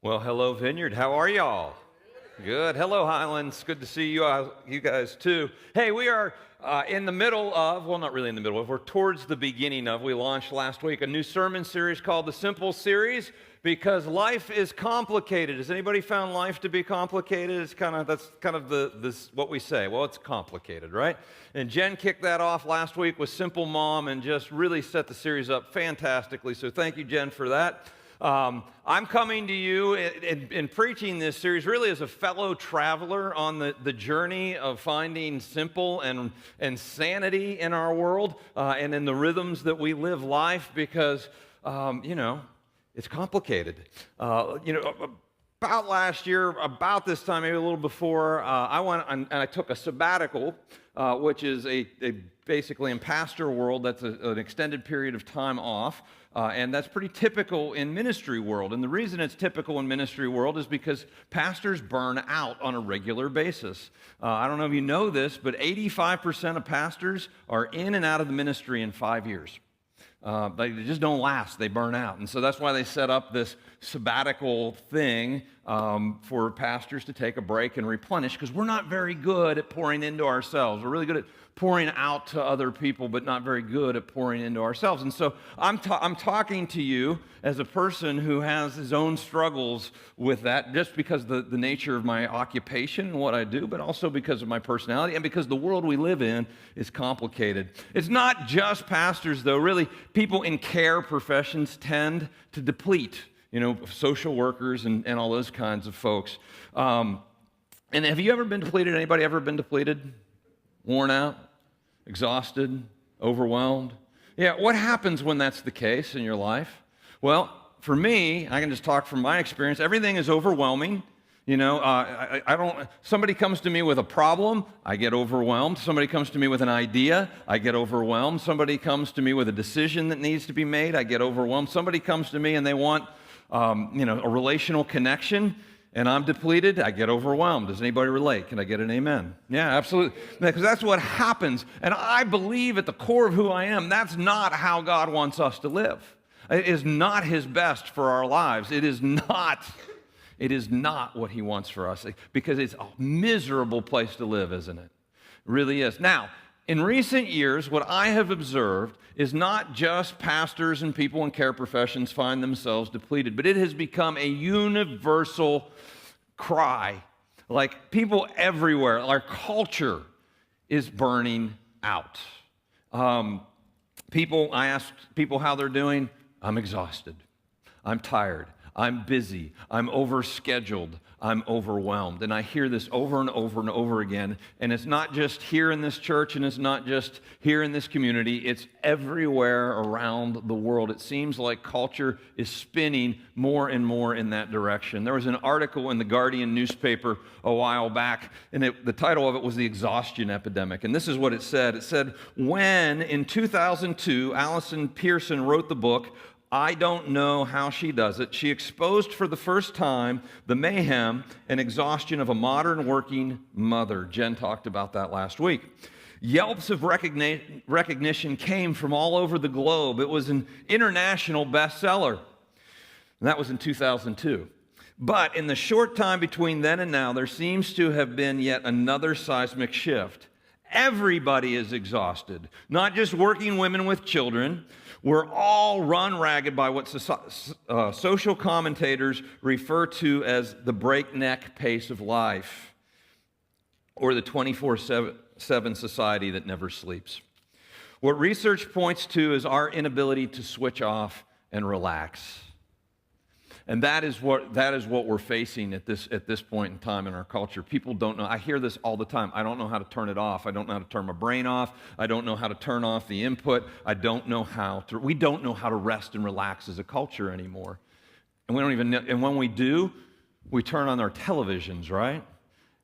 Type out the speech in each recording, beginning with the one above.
Well, hello, Vineyard. How are y'all? Good. Hello, Highlands. Good to see you guys too. Hey, we are in the middle of, well, not really in the middle of, we're towards the beginning of, we launched last week a new sermon series called the Simple Series because life is complicated. Has anybody found life to be complicated? That's kind of this what we say. Well, it's complicated, right? And Jen kicked that off last week with Simple Mom and just really set the series up fantastically. So thank you, Jen, for that. I'm coming to you in preaching this series really as a fellow traveler on the journey of finding simple and sanity in our world and in the rhythms that we live life because, it's complicated. About last year, about this time, maybe a little before, I went and I took a sabbatical, which is basically in pastor world, that's an extended period of time off. And that's pretty typical in ministry world. And the reason it's typical in ministry world is because pastors burn out on a regular basis. I don't know if you know this, but 85% of pastors are in and out of the ministry in 5 years. They just don't last. They burn out. And so that's why they set up this sabbatical thing for pastors to take a break and replenish, because we're not very good at pouring into ourselves. We're really good at pouring out to other people, but not very good at pouring into ourselves. And so I'm talking to you as a person who has his own struggles with that, just because of the nature of my occupation and what I do, but also because of my personality and because the world we live in is complicated. It's not just pastors, though. Really, people in care professions tend to deplete, social workers and all those kinds of folks. And have you ever been depleted? Anybody ever been depleted? Worn out? Exhausted? Overwhelmed? Yeah, what happens when that's the case in your life? Well, for me, I can just talk from my experience. Everything is overwhelming. Somebody comes to me with a problem, I get overwhelmed. Somebody comes to me with an idea, I get overwhelmed. Somebody comes to me with a decision that needs to be made, I get overwhelmed. Somebody comes to me and they want, a relational connection, and I'm depleted, I get overwhelmed. Does anybody relate? Can I get an amen? Yeah, absolutely. Because that's what happens. And I believe at the core of who I am, that's not how God wants us to live. It is not His best for our lives. It is not what He wants for us, because it's a miserable place to live, isn't it? It really is. Now, in recent years, what I have observed is not just pastors and people in care professions find themselves depleted, but it has become a universal cry. Like people everywhere, our culture is burning out. I ask people how they're doing. I'm exhausted. I'm tired. I'm busy. I'm overscheduled. I'm overwhelmed. And I hear this over and over and over again. And it's not just here in this church, and it's not just here in this community. It's everywhere around the world. It seems like culture is spinning more and more in that direction. There was an article in the Guardian newspaper a while back, and the title of it was The Exhaustion Epidemic. And this is what it said. It said, when in 2002, Allison Pearson wrote the book, I Don't Know How She Does It, she exposed for the first time the mayhem and exhaustion of a modern working mother. Jen talked about that last week. Yelps of recognition came from all over the globe. It was an international bestseller. And that was in 2002. But in the short time between then and now, there seems to have been yet another seismic shift. Everybody is exhausted, not just working women with children. We're all run ragged by what social commentators refer to as the breakneck pace of life, or the 24/7 society that never sleeps. What research points to is our inability to switch off and relax. And that is what we're facing at this point in time in our culture. People don't know. I hear this all the time. I don't know how to turn it off. I don't know how to turn my brain off. I don't know how to turn off the input. We don't know how to rest and relax as a culture anymore. And we don't even know. And when we do, we turn on our televisions, right?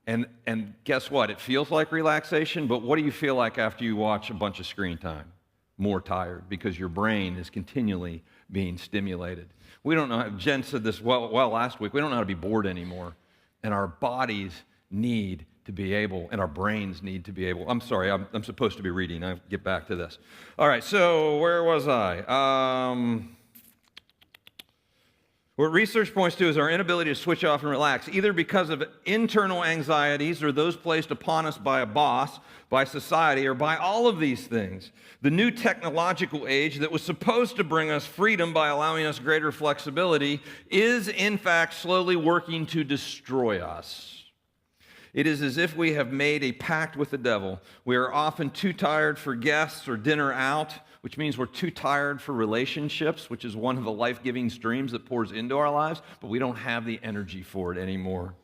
And guess what? It feels like relaxation, but what do you feel like after you watch a bunch of screen time? More tired, because your brain is continually being stimulated. We don't know, Jen said this well last week, we don't know how to be bored anymore. And our bodies need to be able, and our brains need to be able. I'm sorry, I'm supposed to be reading. I'll get back to this. All right, so where was I? What research points to is our inability to switch off and relax, either because of internal anxieties or those placed upon us by a boss, by society, or by all of these things. The new technological age that was supposed to bring us freedom by allowing us greater flexibility is, in fact, slowly working to destroy us. It is as if we have made a pact with the devil. We are often too tired for guests or dinner out, which means we're too tired for relationships, which is one of the life-giving streams that pours into our lives, but we don't have the energy for it anymore.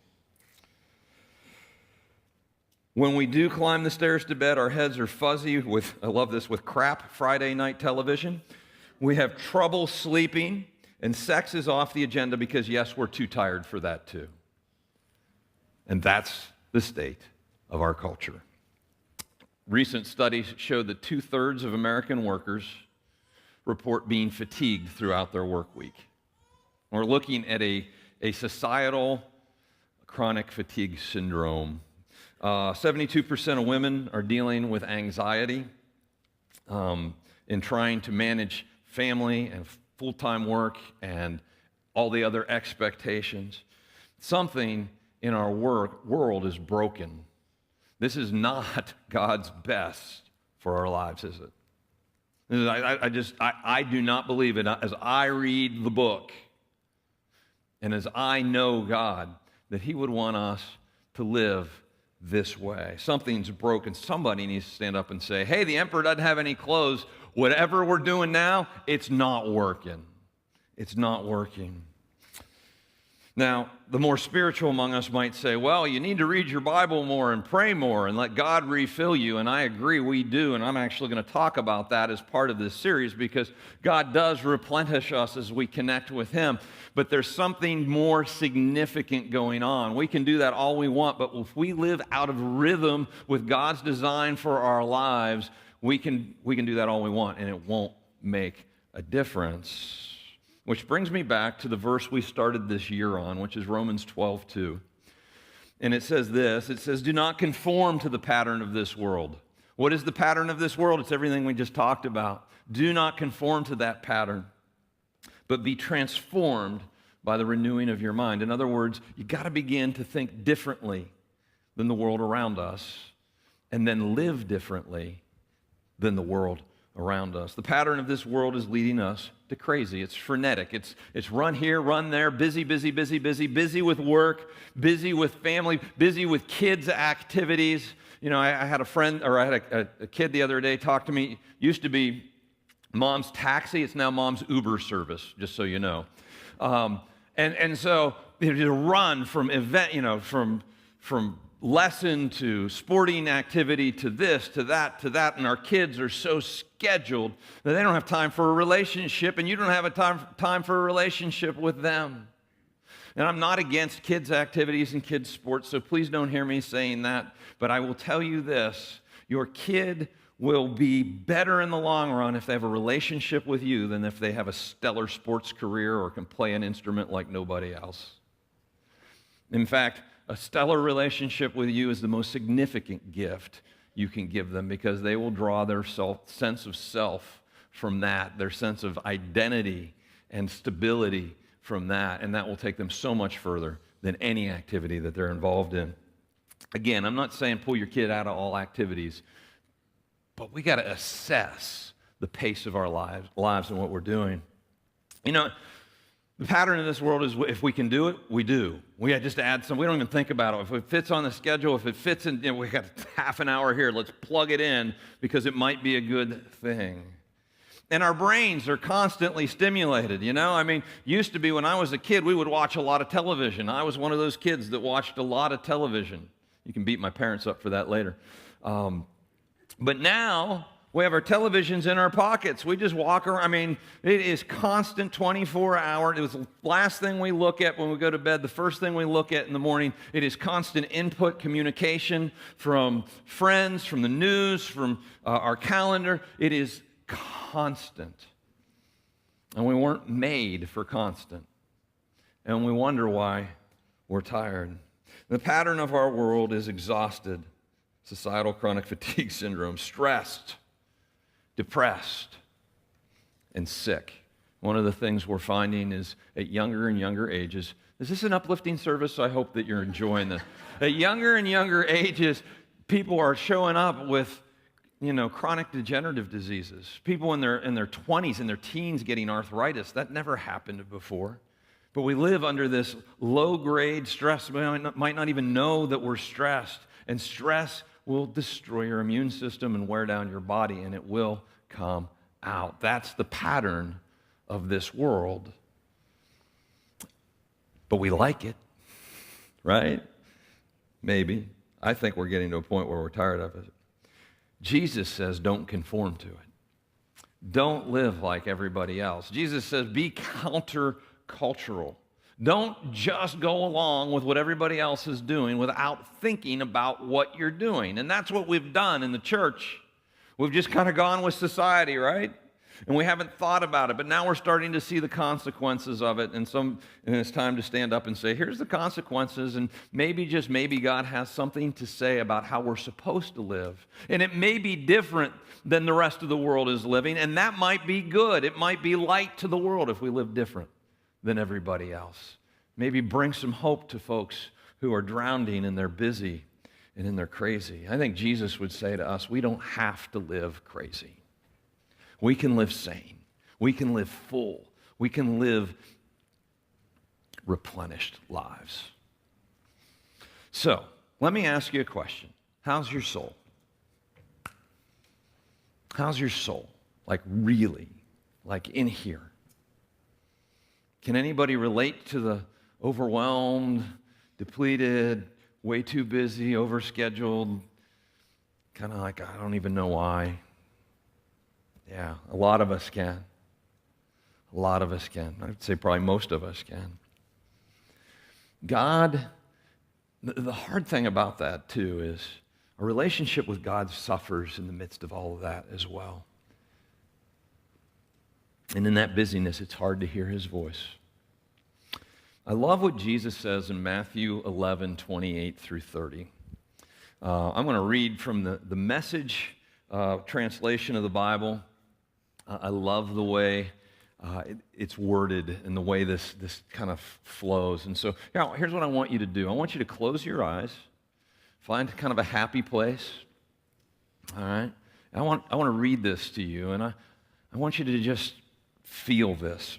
When we do climb the stairs to bed, our heads are fuzzy with, I love this, with crap Friday night television. We have trouble sleeping, and sex is off the agenda because, yes, we're too tired for that too. And that's the state of our culture. Recent studies show that 2/3 of American workers report being fatigued throughout their work week. We're looking at a societal chronic fatigue syndrome. 72% of women are dealing with anxiety in trying to manage family and full-time work and all the other expectations. Something in our world is broken. This is not God's best for our lives, is it? I do not believe it. As I read the book and as I know God, that He would want us to live this way. Something's broken. Somebody needs to stand up and say, hey, the emperor doesn't have any clothes. Whatever we're doing now, it's not working. It's not working. Now, the more spiritual among us might say, well, you need to read your Bible more and pray more and let God refill you. And I agree, we do. And I'm actually going to talk about that as part of this series because God does replenish us as we connect with Him. But there's something more significant going on. We can do that all we want, but if we live out of rhythm with God's design for our lives, we can do that all we want, and it won't make a difference. Which brings me back to the verse we started this year on, which is Romans 12:2. And it says this, it says, do not conform to the pattern of this world. What is the pattern of this world? It's everything we just talked about. Do not conform to that pattern, but be transformed by the renewing of your mind. In other words, you got to begin to think differently than the world around us, and then live differently than the world around us. The pattern of this world is leading us to crazy. It's frenetic. It's run here, run there, busy with work, busy with family, busy with kids' activities. You know, I had a friend, or I had a kid the other day talk to me. Used to be mom's taxi. It's now mom's Uber service, just so you know. And so to run from event, you know, from lesson to sporting activity to this, to that, and our kids are so scheduled that they don't have time for a relationship, and you don't have a time for a relationship with them. And I'm not against kids' activities and kids' sports, so please don't hear me saying that, but I will tell you this, your kid will be better in the long run if they have a relationship with you than if they have a stellar sports career or can play an instrument like nobody else. In fact, a stellar relationship with you is the most significant gift you can give them because they will draw their sense of self from that, their sense of identity and stability from that, and that will take them so much further than any activity that they're involved in. Again, I'm not saying pull your kid out of all activities, but we got to assess the pace of our lives and what we're doing. You know, the pattern of this world is if we can do it, we do. We just add some. We don't even think about it. If it fits on the schedule, if it fits in, you know, we got half an hour here. Let's plug it in because it might be a good thing. And our brains are constantly stimulated, you know? I mean, used to be when I was a kid, we would watch a lot of television. I was one of those kids that watched a lot of television. You can beat my parents up for that later. But now, we have our televisions in our pockets. We just walk around. I mean, it is constant 24-hour. It was the last thing we look at when we go to bed, the first thing we look at in the morning. It is constant input communication from friends, from the news, from our calendar. It is constant. And we weren't made for constant. And we wonder why we're tired. The pattern of our world is exhausted, societal chronic fatigue syndrome, stressed, depressed, and sick One of the things we're finding is at younger and younger ages, is this an uplifting service? I hope that you're enjoying this. At younger and younger ages, people are showing up with, chronic degenerative diseases. People in their 20s, in their teens getting arthritis. That never happened before. But we live under this low-grade stress. We might not even know that we're stressed. And stress will destroy your immune system and wear down your body, and it will come out. That's the pattern of this world. But we like it, right? Maybe. I think we're getting to a point where we're tired of it. Jesus says, don't conform to it. Don't live like everybody else. Jesus says, be countercultural. Don't just go along with what everybody else is doing without thinking about what you're doing. And that's what we've done in the church. We've just kind of gone with society, right? And we haven't thought about it, but now we're starting to see the consequences of it, and it's time to stand up and say, here's the consequences, and maybe, just maybe, God has something to say about how we're supposed to live. And it may be different than the rest of the world is living, and that might be good. It might be light to the world if we live different than everybody else. Maybe bring some hope to folks who are drowning and they're busy and in their crazy. I think Jesus would say to us, we don't have to live crazy. We can live sane. We can live full. We can live replenished lives. So, let me ask you a question. How's your soul? How's your soul? Like really? Like in here? Can anybody relate to the overwhelmed, depleted, way too busy, overscheduled, kind of like, I don't even know why? Yeah, a lot of us can. A lot of us can. I'd say probably most of us can. God, the hard thing about that too is a relationship with God suffers in the midst of all of that as well. And in that busyness, it's hard to hear his voice. I love what Jesus says in Matthew 11, 28 through 30. I'm going to read from the Message translation of the Bible. I love the way it's worded and the way this kind of flows. And so here's what I want you to do. I want you to close your eyes, find kind of a happy place. All right? I want to read this to you, and I want you to just feel this.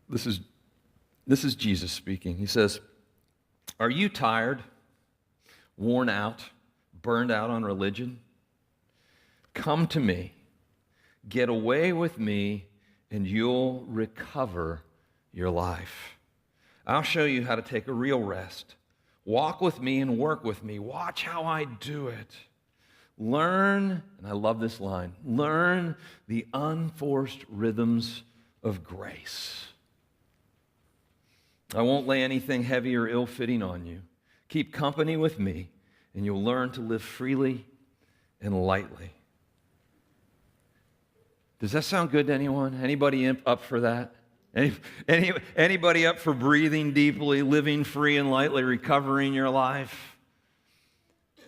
This is Jesus speaking. He says, "Are you tired, worn out, burned out on religion? Come to me. Get away with me, and you'll recover your life. I'll show you how to take a real rest. Walk with me and work with me. Watch how I do it. Learn," and I love this line, "learn the unforced rhythms of grace. I won't lay anything heavy or ill-fitting on you. Keep company with me, and you'll learn to live freely and lightly." Does that sound good to anyone? Anybody up for that? Anybody up for breathing deeply, living free and lightly, recovering your life?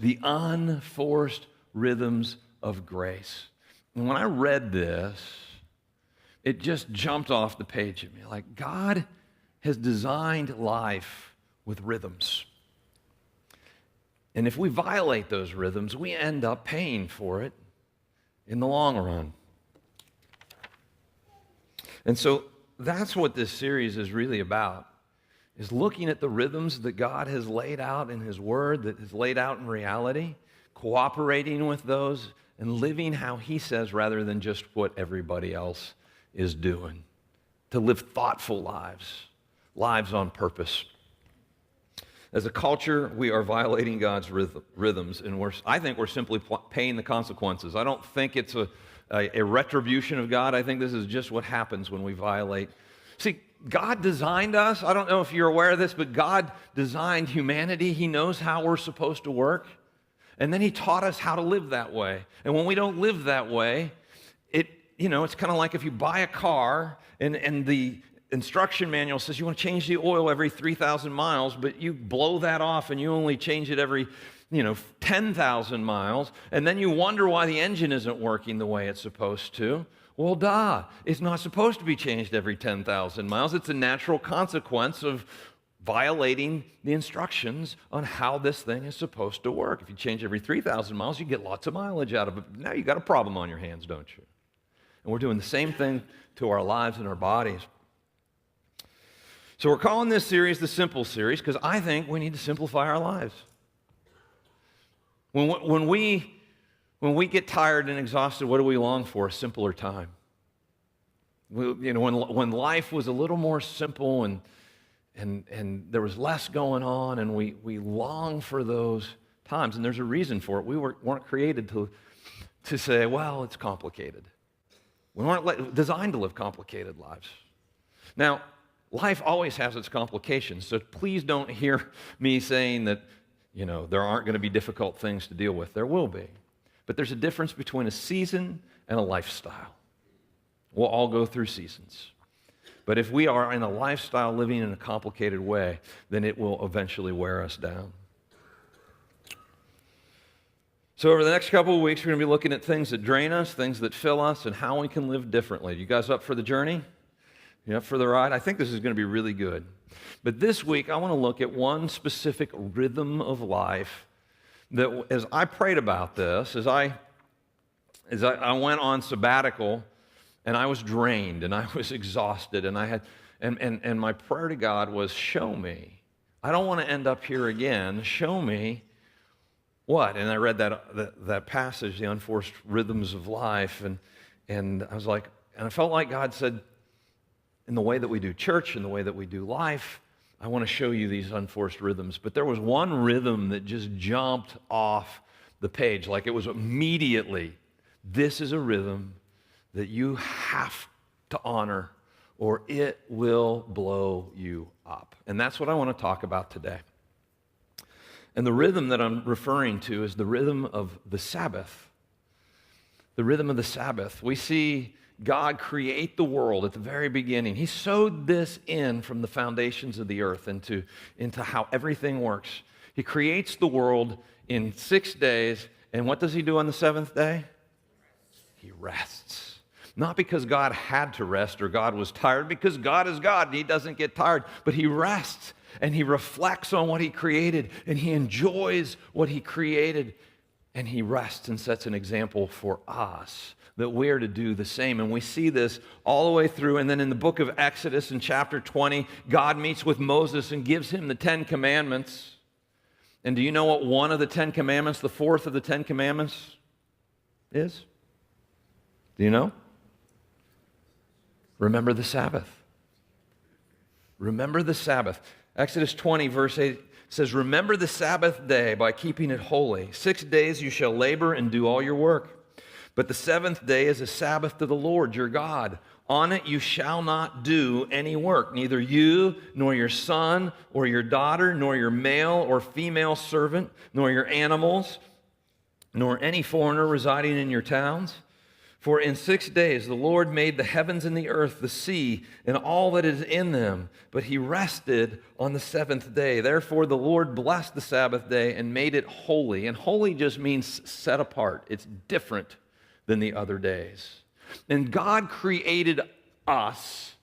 The unforced rhythms of grace. And when I read this, it just jumped off the page at me. Like, God has designed life with rhythms. And if we violate those rhythms, we end up paying for it in the long run. And so that's what this series is really about, is looking at the rhythms that God has laid out in his word, that is laid out in reality, cooperating with those, and living how he says rather than just what everybody else is doing. To live thoughtful lives, lives on purpose. As a culture, we are violating God's rhythms, and I think we're simply paying the consequences. I don't think it's a retribution of God. I think this is just what happens when we violate. See, God designed us. I don't know if you're aware of this, but God designed humanity. He knows how we're supposed to work. And then he taught us how to live that way. And when we don't live that way, it's kind of like if you buy a car and the instruction manual says you want to change the oil every 3,000 miles, but you blow that off and you only change it every 10,000 miles, and then you wonder why the engine isn't working the way it's supposed to. Well, duh. It's not supposed to be changed every 10,000 miles. It's a natural consequence of violating the instructions on how this thing is supposed to work. If you change every 3,000 miles, you get lots of mileage out of it. Now you got a problem on your hands, don't you? And we're doing the same thing to our lives and our bodies. So we're calling this series the Simple Series because I think we need to simplify our lives. When we get tired and exhausted, what do we long for? A simpler time. When life was a little more simple and there was less going on, and we long for those times, and there's a reason for it. We weren't created to say, well, it's complicated. We weren't designed to live complicated lives. Now, life always has its complications, so please don't hear me saying that, there aren't going to be difficult things to deal with. There will be. But there's a difference between a season and a lifestyle. We'll all go through seasons. But if we are in a lifestyle living in a complicated way, then it will eventually wear us down. So over the next couple of weeks, we're going to be looking at things that drain us, things that fill us, and how we can live differently. You guys up for the journey? You up for the ride? I think this is going to be really good. But this week, I want to look at one specific rhythm of life that, as I prayed about this, as I went on sabbatical, and I was drained, and I was exhausted, and my prayer to God was, show me. I don't want to end up here again. Show me what? And I read that passage, the unforced rhythms of life, and I was like, and I felt like God said, in the way that we do church, in the way that we do life, I want to show you these unforced rhythms. But there was one rhythm that just jumped off the page, like it was immediately, this is a rhythm that you have to honor or it will blow you up. And that's what I want to talk about today. And the rhythm that I'm referring to is the rhythm of the Sabbath. The rhythm of the Sabbath. We see God create the world at the very beginning. He sewed this in from the foundations of the earth into how everything works. He creates the world in 6 days, and what does he do on the seventh day? He rests. Not because God had to rest or God was tired, because God is God and he doesn't get tired, but he rests and he reflects on what he created and he enjoys what he created, and he rests and sets an example for us that we are to do the same. And we see this all the way through. And then in the book of Exodus in chapter 20, God meets with Moses and gives him the 10 Commandments. And do you know what one of the 10 Commandments, the fourth of the 10 Commandments is? Do you know? Remember the Sabbath. Remember the Sabbath. Exodus 20, verse 8 says, remember the Sabbath day by keeping it holy. 6 days you shall labor and do all your work. But the seventh day is a Sabbath to the Lord your God. On it you shall not do any work, neither you, nor your son, or your daughter, nor your male or female servant, nor your animals, nor any foreigner residing in your towns. For in 6 days the Lord made the heavens and the earth, the sea, and all that is in them. But he rested on the seventh day. Therefore the Lord blessed the Sabbath day and made it holy. And holy just means set apart. It's different than the other days. And God created us.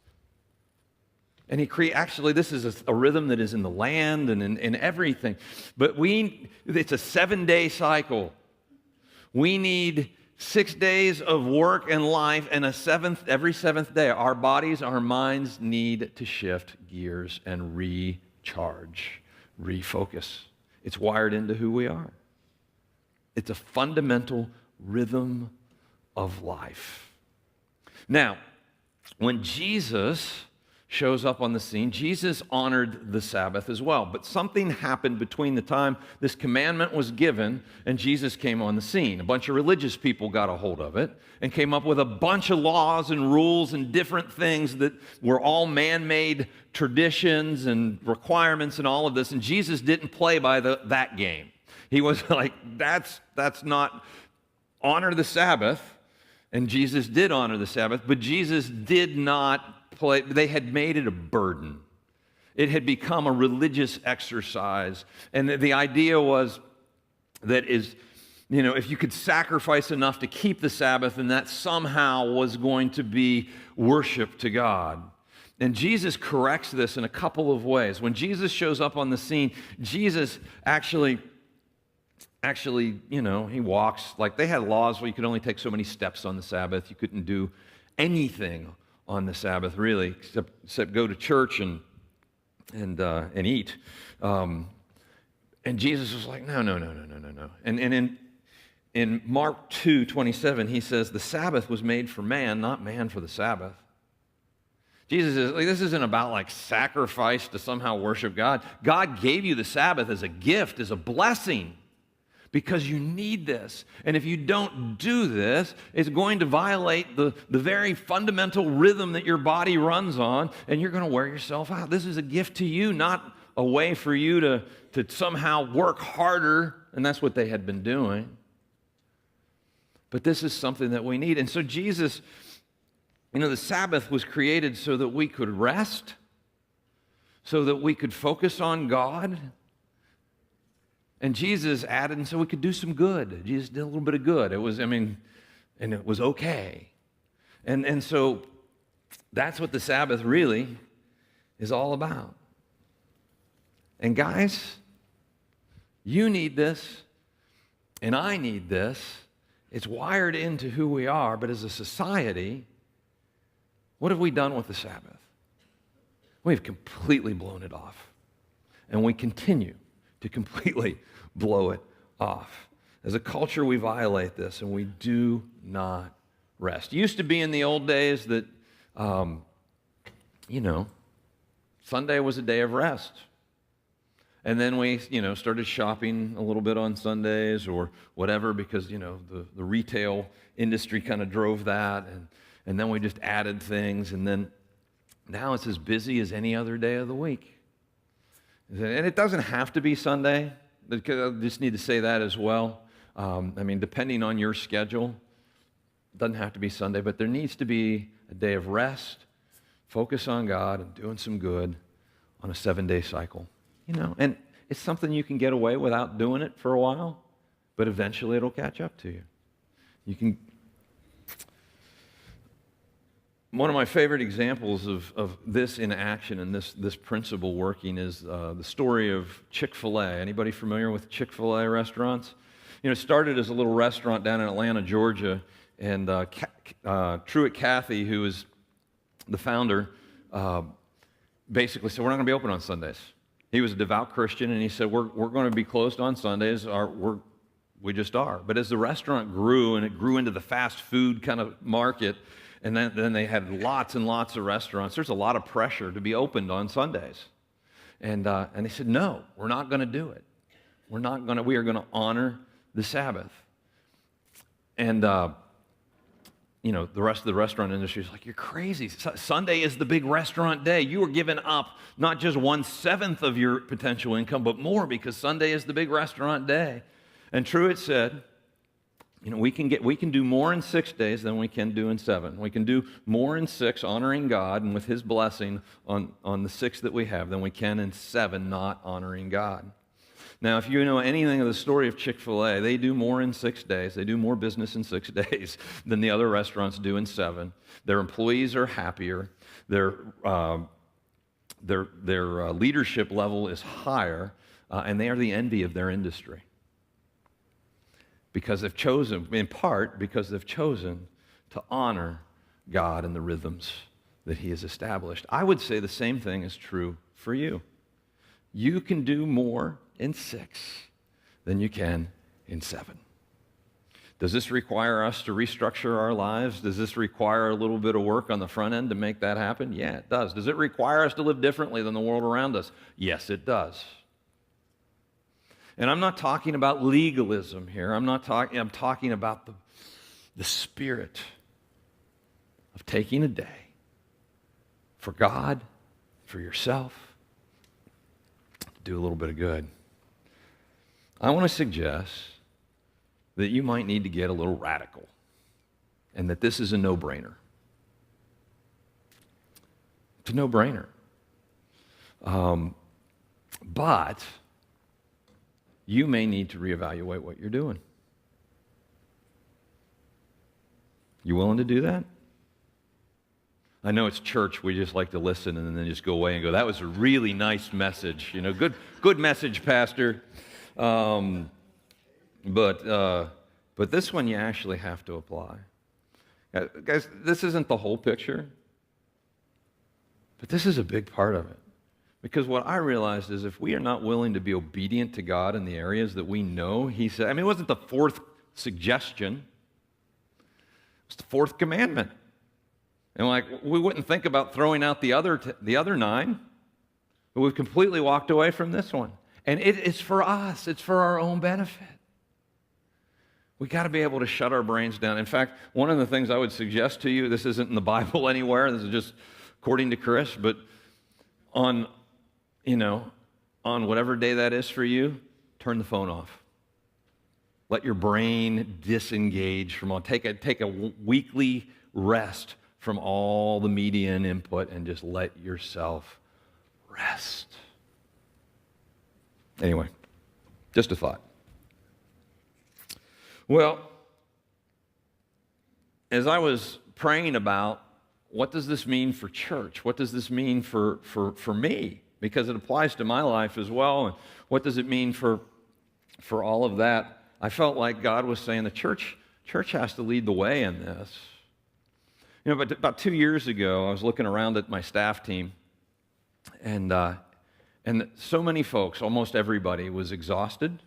And actually this is a rhythm that is in the land and in everything. But it's a 7-day cycle. We need 6 days of work and life, and every seventh day. Our bodies, our minds need to shift gears and recharge, refocus. It's wired into who we are. It's a fundamental rhythm of life. Now, when Jesus shows up on the scene, Jesus honored the Sabbath as well. But something happened between the time this commandment was given and Jesus came on the scene. A bunch of religious people got a hold of it and came up with a bunch of laws and rules and different things that were all man-made traditions and requirements and all of this. And Jesus didn't play by that game. He was like, that's not honor the Sabbath. And Jesus did honor the Sabbath, but Jesus did not play. They had made it a burden. It had become a religious exercise. And the idea was that If you could sacrifice enough to keep the Sabbath, then that somehow was going to be worship to God. And Jesus corrects this in a couple of ways. When Jesus shows up on the scene, Jesus actually, he walks. Like, they had laws where you could only take so many steps on the Sabbath. You couldn't do anything on the Sabbath, really, except go to church and eat. And Jesus was like, no. And in Mark 2:27, he says, the Sabbath was made for man, not man for the Sabbath. Jesus is like, this isn't about like sacrifice to somehow worship God. God gave you the Sabbath as a gift, as a blessing, because you need this. And if you don't do this, it's going to violate the very fundamental rhythm that your body runs on, and you're going to wear yourself out. This is a gift to you, not a way for you to somehow work harder, and that's what they had been doing. But this is something that we need. And so Jesus, the Sabbath was created so that we could rest, so that we could focus on God. And Jesus added, and so we could do some good. Jesus did a little bit of good. And it was okay. And so that's what the Sabbath really is all about. And guys, you need this, and I need this. It's wired into who we are, but as a society, what have we done with the Sabbath? We've completely blown it off. And we continue to completely blow it off. As a culture, we violate this, and we do not rest. It used to be in the old days that, Sunday was a day of rest. And then we, started shopping a little bit on Sundays or whatever because, the retail industry kind of drove that. And then we just added things. And then now it's as busy as any other day of the week. And it doesn't have to be Sunday. I just need to say that as well. Depending on your schedule, it doesn't have to be Sunday, but there needs to be a day of rest, focus on God, and doing some good on a 7-day cycle. And it's something you can get away without doing it for a while, but eventually it'll catch up to you. One of my favorite examples of this in action and this principle working is the story of Chick-fil-A. Anybody familiar with Chick-fil-A restaurants? It started as a little restaurant down in Atlanta, Georgia, and Truett Cathy, who is the founder, basically said, we're not going to be open on Sundays. He was a devout Christian, and he said, we're going to be closed on Sundays. We just are. But as the restaurant grew, and it grew into the fast food kind of market, and then they had lots and lots of restaurants, there's a lot of pressure to be opened on Sundays. And they said, no, we're not going to do it. We are going to honor the Sabbath. And the rest of the restaurant industry is like, you're crazy. Sunday is the big restaurant day. You are giving up not just 1/7 of your potential income, but more, because Sunday is the big restaurant day. And Truett said, we can do more in 6 days than we can do in 7. We can do more in 6, honoring God and with His blessing on the 6 that we have, than we can in 7, not honoring God. Now, if you know anything of the story of Chick-fil-A, they do more in 6 days. They do more business in 6 days than the other restaurants do in 7. Their employees are happier. Their leadership level is higher, and they are the envy of their industry. Because they've chosen, in part, because they've chosen to honor God and the rhythms that He has established. I would say the same thing is true for you. You can do more in 6 than you can in 7. Does this require us to restructure our lives? Does this require a little bit of work on the front end to make that happen? Yeah, it does. Does it require us to live differently than the world around us? Yes, it does. And I'm not talking about legalism here. I'm talking about the spirit of taking a day for God, for yourself, to do a little bit of good. I want to suggest that you might need to get a little radical, and that this is a no-brainer. It's a no-brainer. But you may need to reevaluate what you're doing. You willing to do that? I know it's church. We just like to listen and then just go away and go, that was a really nice message. Good message, Pastor. But this one you actually have to apply. Guys, this isn't the whole picture, but this is a big part of it. Because what I realized is if we are not willing to be obedient to God in the areas that we know He said, I mean, it wasn't the fourth suggestion. It's the fourth commandment. And we wouldn't think about throwing out the other 9, but we've completely walked away from this one. And it's for us. It's for our own benefit. We got to be able to shut our brains down. In fact, one of the things I would suggest to you, this isn't in the Bible anywhere, this is just according to Chris, but on whatever day that is for you, turn the phone off. Let your brain disengage from all. Take a weekly rest from all the media and input and just let yourself rest. Anyway, just a thought. Well, as I was praying about what does this mean for church? What does this mean for me? Because it applies to my life as well. And what does it mean for all of that? I felt like God was saying the church has to lead the way in this. But about 2 years ago, I was looking around at my staff team, and so many folks, almost everybody, was exhausted.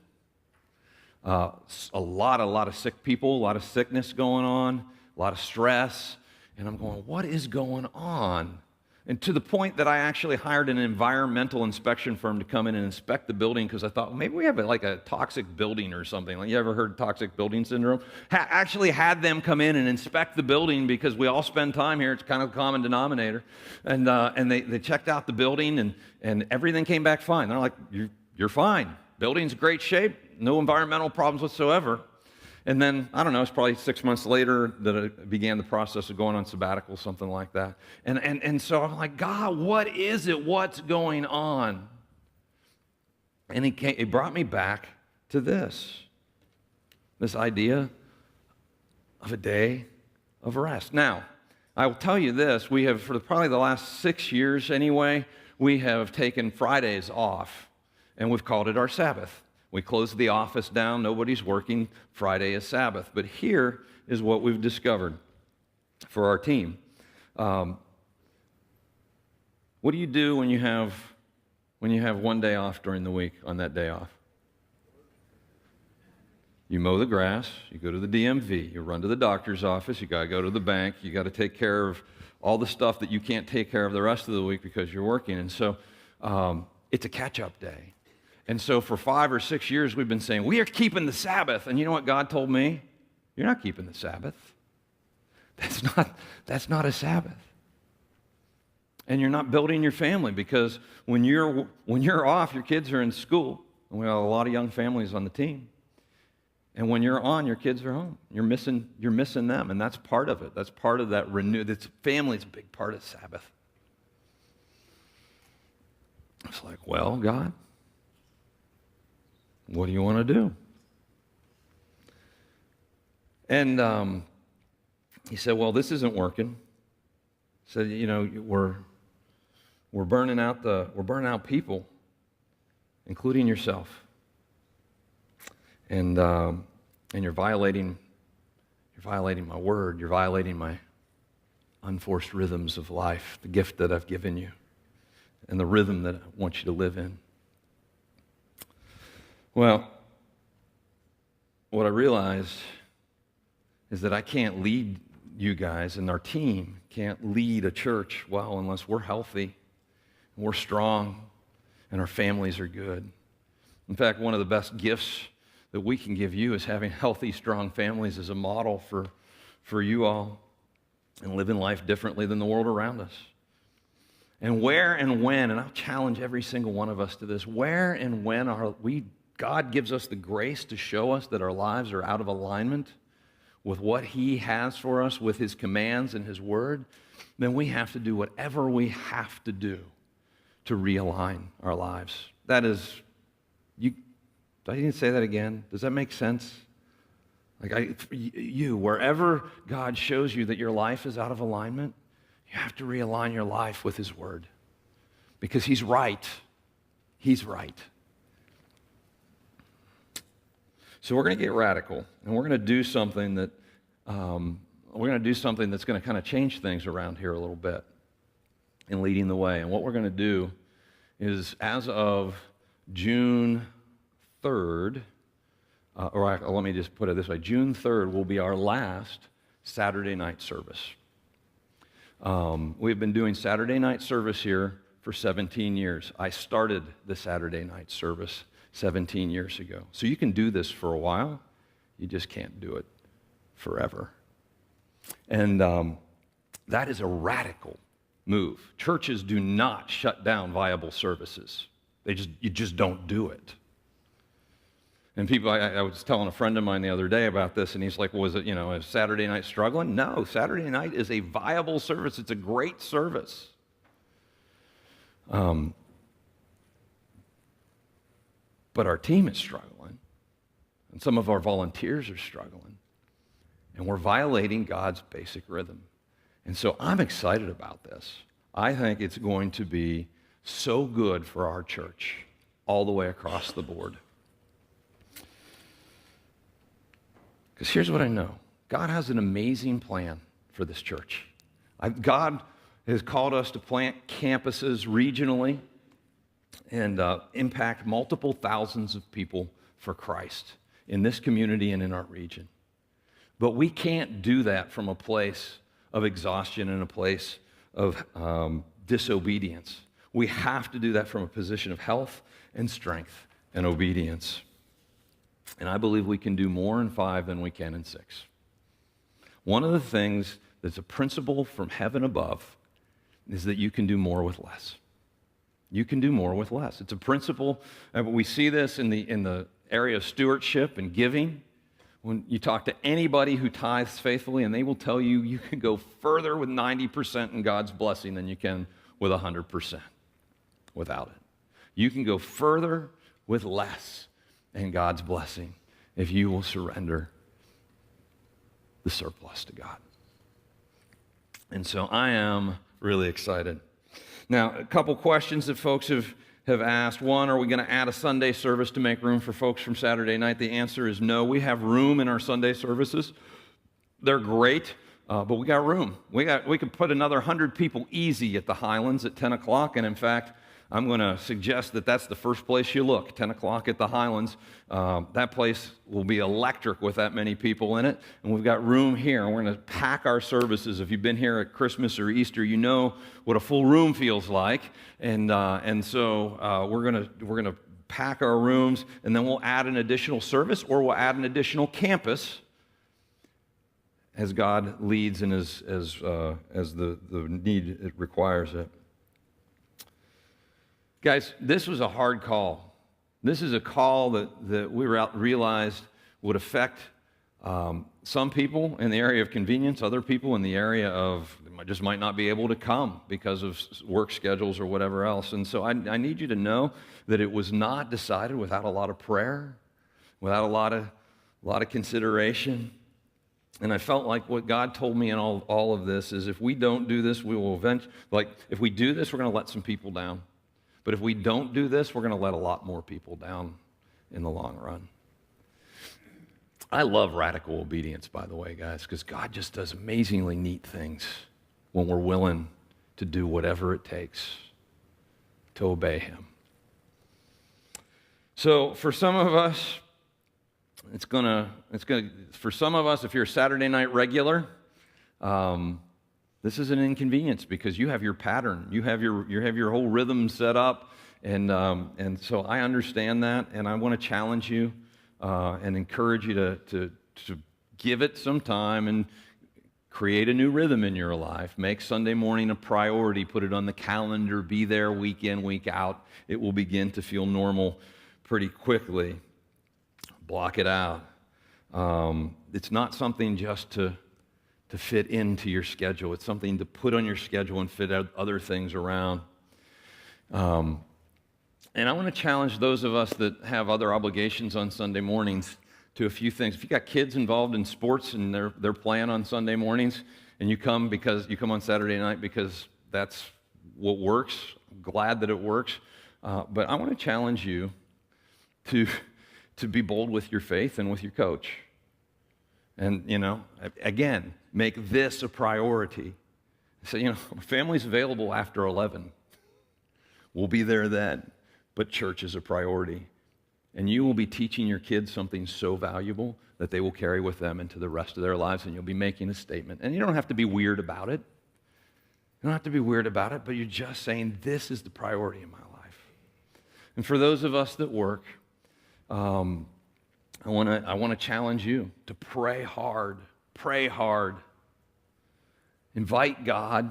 A lot of sick people, a lot of sickness going on, a lot of stress. And I'm going, what is going on? And to the point that I actually hired an environmental inspection firm to come in and inspect the building because I thought, well, maybe we have a toxic building or something. Like, you ever heard toxic building syndrome? Actually had them come in and inspect the building because we all spend time here. It's kind of a common denominator. And they checked out the building and everything came back fine. They're like, you're fine. Building's in great shape. No environmental problems whatsoever. And then, I don't know, it's probably 6 months later that I began the process of going on sabbatical, something like that. And so I'm like, God, what is it? What's going on? And he brought me back to this idea of a day of rest. Now, I will tell you this, we have, for probably the last 6 years anyway, we have taken Fridays off, and we've called it our Sabbath. We closed the office down. Nobody's working. Friday is Sabbath. But here is what we've discovered for our team. What do you do when you have 1 day off during the week on that day off? You mow the grass. You go to the DMV. You run to the doctor's office. You got to go to the bank. You got to take care of all the stuff that you can't take care of the rest of the week because you're working. And so it's a catch-up day. And so for 5 or 6 years, we've been saying, we are keeping the Sabbath. And you know what God told me? You're not keeping the Sabbath. That's not a Sabbath. And you're not building your family because when you're off, your kids are in school. And we have a lot of young families on the team. And when you're on, your kids are home. You're missing them. And that's part of it. That's part of that family is a big part of Sabbath. It's like, well, God, what do you want to do? And he said, well, this isn't working. He said, we're burning out people, including yourself. And you're violating my word. You're violating my unforced rhythms of life, the gift that I've given you, and the rhythm that I want you to live in. Well, what I realized is that I can't lead you guys, and our team can't lead a church well unless we're healthy, and we're strong, and our families are good. In fact, one of the best gifts that we can give you is having healthy, strong families as a model for you all and living life differently than the world around us. And where and when, and I'll challenge every single one of us to this, where and when God gives us the grace to show us that our lives are out of alignment with what He has for us, with His commands and His word, then we have to do whatever we have to do to realign our lives. That is, do I need to say that again? Does that make sense? Wherever God shows you that your life is out of alignment, you have to realign your life with His Word. Because He's right. He's right. So we're going to get radical, and we're going to do something that's going to kind of change things around here a little bit in leading the way. And what we're going to do is, as of June 3rd, let me just put it this way, June 3rd will be our last Saturday night service. We've been doing Saturday night service here for 17 years. I started the Saturday night service 17 years ago. So you can do this for a while, you just can't do it forever. And that is a radical move. Churches do not shut down viable services. You just don't do it. And people, I was telling a friend of mine the other day about this, and he's like, was it, is Saturday night struggling? No, Saturday night is a viable service. It's a great service. But our team is struggling, and some of our volunteers are struggling, and we're violating God's basic rhythm. And so I'm excited about this. I think it's going to be so good for our church all the way across the board. Because here's what I know. God has an amazing plan for this church. God has called us to plant campuses regionally and impact multiple thousands of people for Christ in this community and in our region. But we can't do that from a place of exhaustion and a place of disobedience. We have to do that from a position of health and strength and obedience. And I believe we can do more in 5 than we can in 6. One of the things that's a principle from heaven above is that you can do more with less. You can do more with less. It's a principle. We see this in the area of stewardship and giving. When you talk to anybody who tithes faithfully, and they will tell you you can go further with 90% in God's blessing than you can with 100% without it. You can go further with less in God's blessing if you will surrender the surplus to God. And so I am really excited. Now, a couple questions that folks have asked. One, are we going to add a Sunday service to make room for folks from Saturday night? The answer is no. We have room in our Sunday services. They're great, but we got room. We could put another 100 people easy at the Highlands at 10 o'clock, and in fact, I'm going to suggest that that's the first place you look, 10 o'clock at the Highlands. That place will be electric with that many people in it. And we've got room here. We're going to pack our services. If you've been here at Christmas or Easter, you know what a full room feels like. And so we're going to pack our rooms, and then we'll add an additional service, or we'll add an additional campus as God leads and as the need requires it. Guys, this was a hard call. This is a call that we realized would affect some people in the area of convenience, other people in the area of just might not be able to come because of work schedules or whatever else. And so I need you to know that it was not decided without a lot of prayer, without a lot of consideration. And I felt like what God told me in all of this is if we don't do this, we will if we do this, we're going to let some people down. But if we don't do this, we're going to let a lot more people down in the long run. I love radical obedience, by the way, guys, because God just does amazingly neat things when we're willing to do whatever it takes to obey Him. So for some of us, for some of us, if you're a Saturday night regular, this is an inconvenience because you have your pattern, you have your whole rhythm set up, and so I understand that, and I want to challenge you and encourage you to give it some time and create a new rhythm in your life. Make Sunday morning a priority. Put it on the calendar. Be there week in, week out. It will begin to feel normal pretty quickly. Block it out. It's not something just to fit into your schedule. It's something to put on your schedule and fit other things around. And I want to challenge those of us that have other obligations on Sunday mornings to a few things. If you got kids involved in sports and they're playing on Sunday mornings, and you come on Saturday night because that's what works, I'm glad that it works. But I want to challenge you to be bold with your faith and with your coach. And, again, make this a priority. Say, my family's available after 11. We'll be there then. But church is a priority. And you will be teaching your kids something so valuable that they will carry with them into the rest of their lives, and you'll be making a statement. And you don't have to be weird about it. You don't have to be weird about it, but you're just saying, this is the priority in my life. And for those of us that work, I want to challenge you to pray hard. Pray hard. Invite God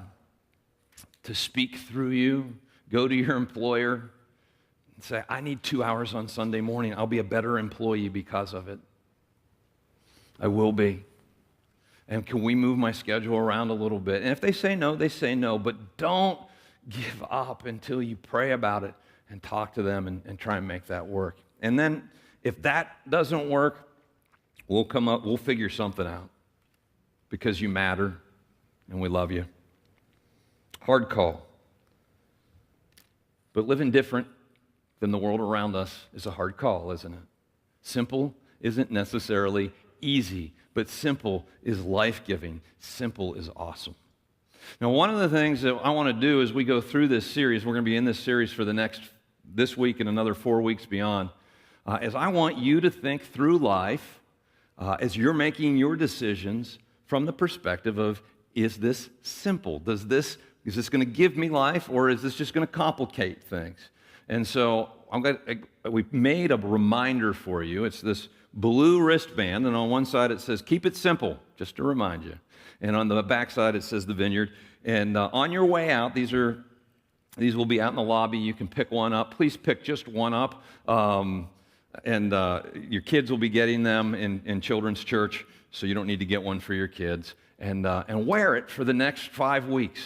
to speak through you. Go to your employer and say, I need 2 hours on Sunday morning. I'll be a better employee because of it. I will be. And can we move my schedule around a little bit? And if they say no, they say no. But don't give up until you pray about it and talk to them and try and make that work. And then if that doesn't work, we'll figure something out because you matter and we love you. Hard call. But living different than the world around us is a hard call, isn't it? Simple isn't necessarily easy, but simple is life-giving. Simple is awesome. Now, one of the things that I want to do as we go through this series, we're going to be in this series for this week and another 4 weeks beyond, is I want you to think through life as you're making your decisions from the perspective of, is this simple? Is this going to give me life, or is this just going to complicate things? And so we've made a reminder for you. It's this blue wristband, and on one side it says, keep it simple, just to remind you. And on the back side it says the Vineyard. And on your way out, these will be out in the lobby. You can pick one up. Please pick just one up. And your kids will be getting them in children's church, so you don't need to get one for your kids. And wear it for the next 5 weeks.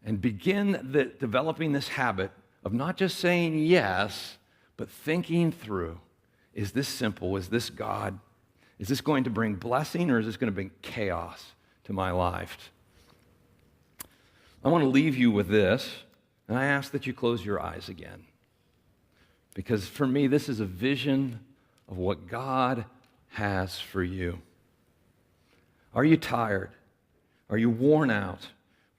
And begin developing this habit of not just saying yes, but thinking through, is this simple? Is this God? Is this going to bring blessing, or is this going to bring chaos to my life? I want to leave you with this, and I ask that you close your eyes again. Because for me, this is a vision of what God has for you. Are you tired? Are you worn out?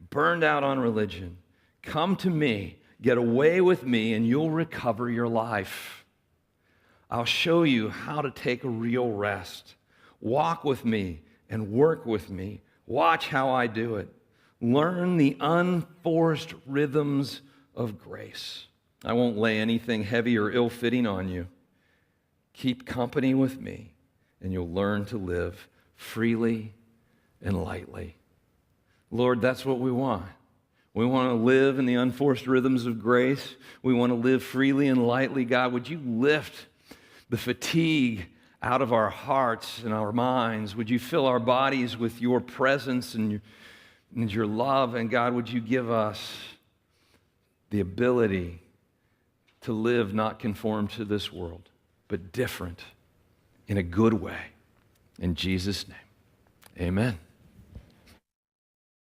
Burned out on religion? Come to me, get away with me, and you'll recover your life. I'll show you how to take a real rest. Walk with me and work with me. Watch how I do it. Learn the unforced rhythms of grace. I won't lay anything heavy or ill-fitting on you. Keep company with me, and you'll learn to live freely and lightly. Lord, that's what we want. We want to live in the unforced rhythms of grace. We want to live freely and lightly. God, would you lift the fatigue out of our hearts and our minds? Would you fill our bodies with your presence and your love? And God, would you give us the ability to live not conformed to this world, but different in a good way. In Jesus' name, amen.